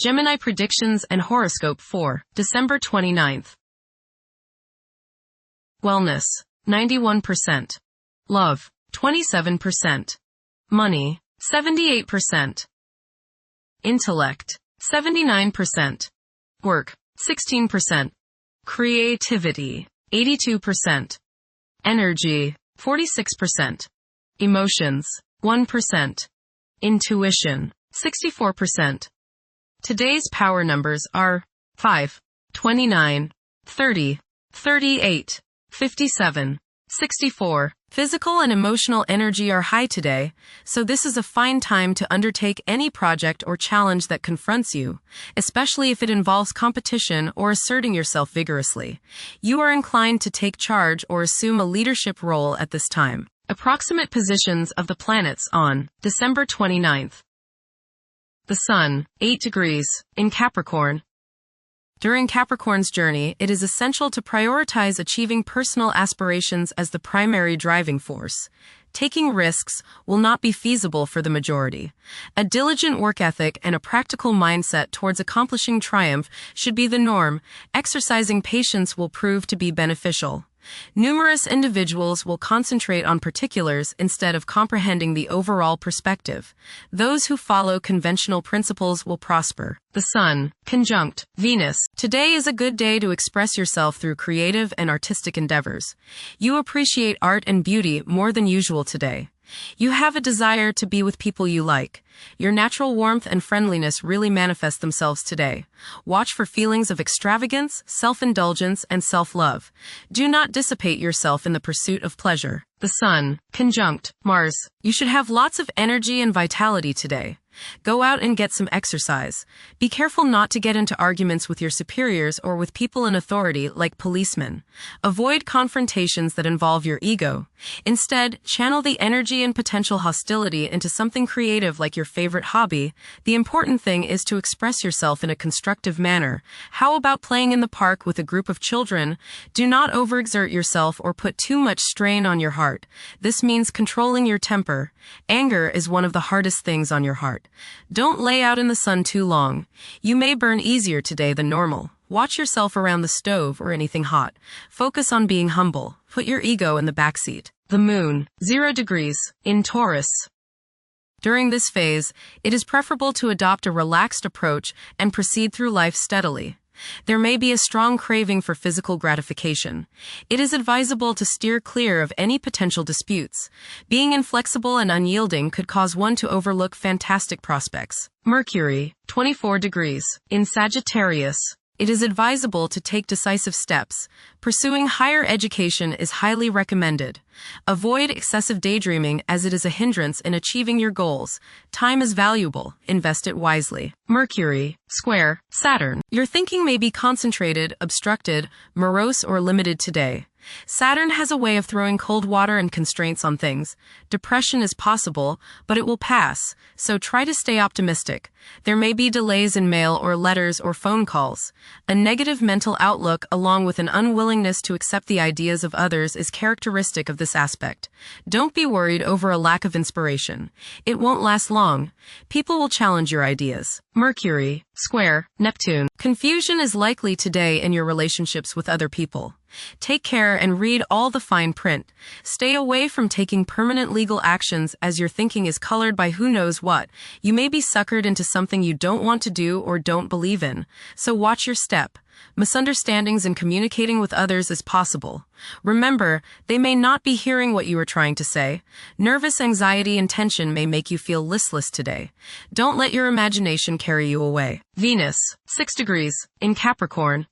Gemini predictions and horoscope for December 29th. Wellness, 91%. Love, 27%. Money, 78%. Intellect, 79%. Work, 16%. Creativity, 82%. Energy, 46%. Emotions, 1%. Intuition, 64%. Today's power numbers are 5, 29, 30, 38, 57, 64. Physical and emotional energy are high today, so this is a fine time to undertake any project or challenge that confronts you, especially if it involves competition or asserting yourself vigorously. You are inclined to take charge or assume a leadership role at this time. Approximate positions of the planets on December 29th. The Sun, 8 degrees, in Capricorn. During Capricorn's journey, it is essential to prioritize achieving personal aspirations as the primary driving force. Taking risks will not be feasible for the majority. A diligent work ethic and a practical mindset towards accomplishing triumph should be the norm. Exercising patience will prove to be beneficial. Numerous individuals will concentrate on particulars instead of comprehending the overall perspective. Those who follow conventional principles will prosper. The Sun, conjunct Venus. Today is a good day to express yourself through creative and artistic endeavors. You appreciate art and beauty more than usual today. You have a desire to be with people you like. Your natural warmth and friendliness really manifest themselves today. Watch for feelings of extravagance, self-indulgence, and self-love. Do not dissipate yourself in the pursuit of pleasure. The Sun, conjunct Mars. You should have lots of energy and vitality today. Go out and get some exercise. Be careful not to get into arguments with your superiors or with people in authority like policemen. Avoid confrontations that involve your ego. Instead, channel the energy and potential hostility into something creative like your favorite hobby. The important thing is to express yourself in a constructive manner. How about playing in the park with a group of children? Do not overexert yourself or put too much strain on your heart. This means controlling your temper. Anger is one of the hardest things on your heart. Don't lay out in the sun too long. You may burn easier today than normal. Watch yourself around the stove or anything hot. Focus on being humble. Put your ego in the backseat. The Moon, 0 degrees, in Taurus. During this phase, it is preferable to adopt a relaxed approach and proceed through life steadily. There may be a strong craving for physical gratification. It is advisable to steer clear of any potential disputes. Being inflexible and unyielding could cause one to overlook fantastic prospects. Mercury, 24 degrees, in Sagittarius. It is advisable to take decisive steps. Pursuing higher education is highly recommended. Avoid excessive daydreaming as it is a hindrance in achieving your goals. Time is valuable. Invest it wisely. Mercury, square Saturn. Your thinking may be concentrated, obstructed, morose, or limited today. Saturn has a way of throwing cold water and constraints on things. Depression is possible, but it will pass, so try to stay optimistic. There may be delays in mail or letters or phone calls. A negative mental outlook along with an unwillingness to accept the ideas of others is characteristic of this aspect. Don't be worried over a lack of inspiration. It won't last long. People will challenge your ideas. Mercury, square Neptune. Confusion is likely today in your relationships with other people. Take care and read all the fine print. Stay away from taking permanent legal actions as your thinking is colored by who knows what. You may be suckered into something you don't want to do or don't believe in, so watch your step. Misunderstandings in communicating with others is possible. Remember, they may not be hearing what you are trying to say. Nervous anxiety and tension may make you feel listless today. Don't let your imagination carry you away. Venus, 6 degrees, in Capricorn.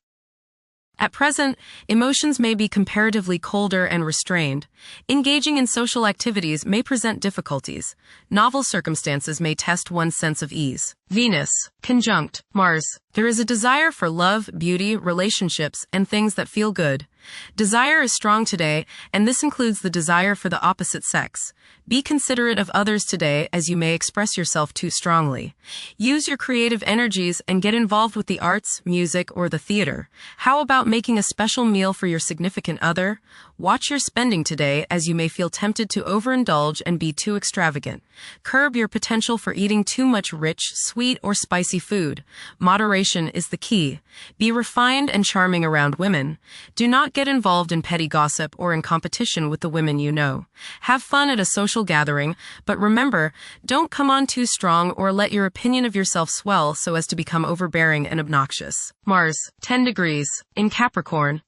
At present, emotions may be comparatively colder and restrained. Engaging in social activities may present difficulties. Novel circumstances may test one's sense of ease. Venus, conjunct Mars. There is a desire for love, beauty, relationships, and things that feel good. Desire is strong today, and this includes the desire for the opposite sex. Be considerate of others today, as you may express yourself too strongly. Use your creative energies and get involved with the arts, music, or the theater. How about making a special meal for your significant other? Watch your spending today, as you may feel tempted to overindulge and be too extravagant. Curb your potential for eating too much rich, sweet, or spicy food. Moderation is the key. Be refined and charming around women. Do not get involved in petty gossip or in competition with the women you know. Have fun at a social gathering, but remember, don't come on too strong or let your opinion of yourself swell so as to become overbearing and obnoxious. Mars, 10 degrees, in Capricorn.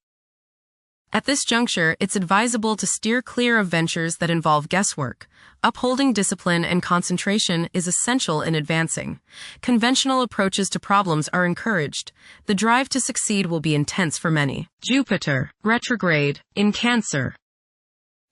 At this juncture, it's advisable to steer clear of ventures that involve guesswork. Upholding discipline and concentration is essential in advancing. Conventional approaches to problems are encouraged. The drive to succeed will be intense for many. Jupiter, retrograde, in Cancer.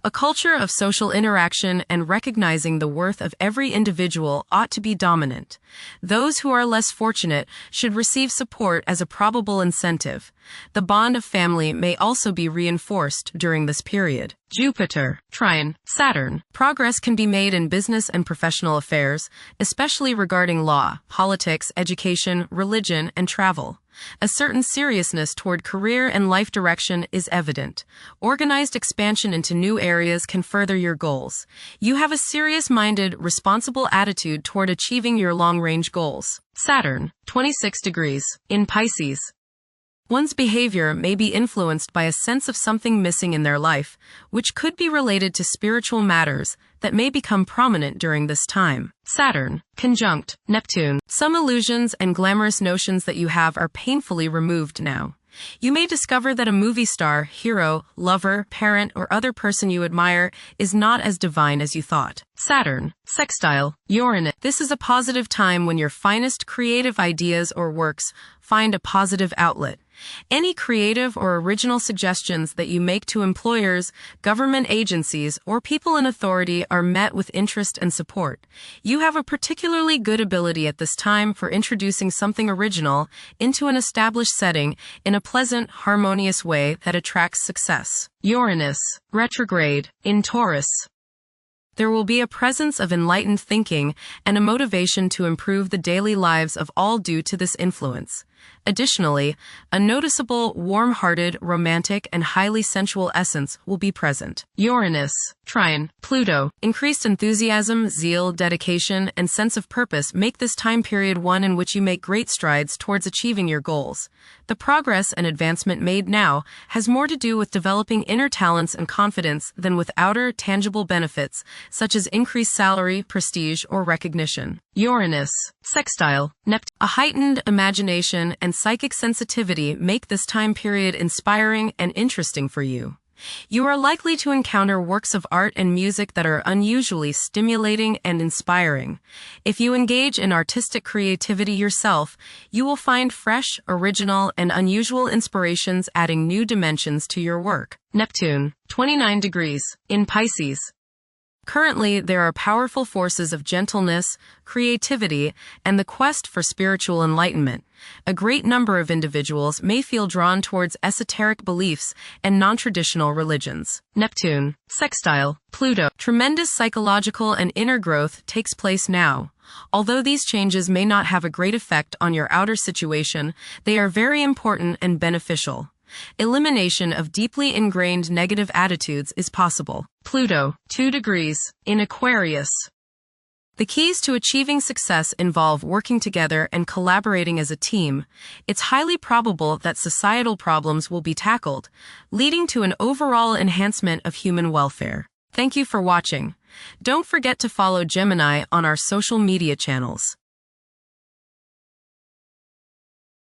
A culture of social interaction and recognizing the worth of every individual ought to be dominant. Those who are less fortunate should receive support as a probable incentive. The bond of family may also be reinforced during this period. Jupiter, trine, Saturn. Progress can be made in business and professional affairs, especially regarding law, politics, education, religion, and travel. A certain seriousness toward career and life direction is evident. Organized expansion into new areas can further your goals. You have a serious-minded, responsible attitude toward achieving your long-range goals. Saturn, 26 degrees, in Pisces. One's behavior may be influenced by a sense of something missing in their life, which could be related to spiritual matters that may become prominent during this time. Saturn, conjunct Neptune. Some illusions and glamorous notions that you have are painfully removed now. You may discover that a movie star, hero, lover, parent, or other person you admire is not as divine as you thought. Saturn, sextile Uranus. This is a positive time when your finest creative ideas or works find a positive outlet. Any creative or original suggestions that you make to employers, government agencies, or people in authority are met with interest and support. You have a particularly good ability at this time for introducing something original into an established setting in a pleasant, harmonious way that attracts success. Uranus, retrograde, in Taurus. There will be a presence of enlightened thinking and a motivation to improve the daily lives of all due to this influence. Additionally, a noticeable, warm-hearted, romantic, and highly sensual essence will be present. Uranus, trine, Pluto. Increased enthusiasm, zeal, dedication, and sense of purpose make this time period one in which you make great strides towards achieving your goals. The progress and advancement made now has more to do with developing inner talents and confidence than with outer, tangible benefits, such as increased salary, prestige, or recognition. Uranus, sextile Neptune. A heightened imagination and psychic sensitivity make this time period inspiring and interesting for you. You are likely to encounter works of art and music that are unusually stimulating and inspiring. If you engage in artistic creativity yourself, you will find fresh, original, and unusual inspirations adding new dimensions to your work. Neptune, 29 degrees, in Pisces. Currently, there are powerful forces of gentleness, creativity, and the quest for spiritual enlightenment. A great number of individuals may feel drawn towards esoteric beliefs and non-traditional religions. Neptune, sextile Pluto. Tremendous psychological and inner growth takes place now. Although these changes may not have a great effect on your outer situation, they are very important and beneficial. Elimination of deeply ingrained negative attitudes is possible. Pluto, 2 degrees, in Aquarius. The keys to achieving success involve working together and collaborating as a team. It's highly probable that societal problems will be tackled, leading to an overall enhancement of human welfare. Thank you for watching. Don't forget to follow Gemini on our social media channels.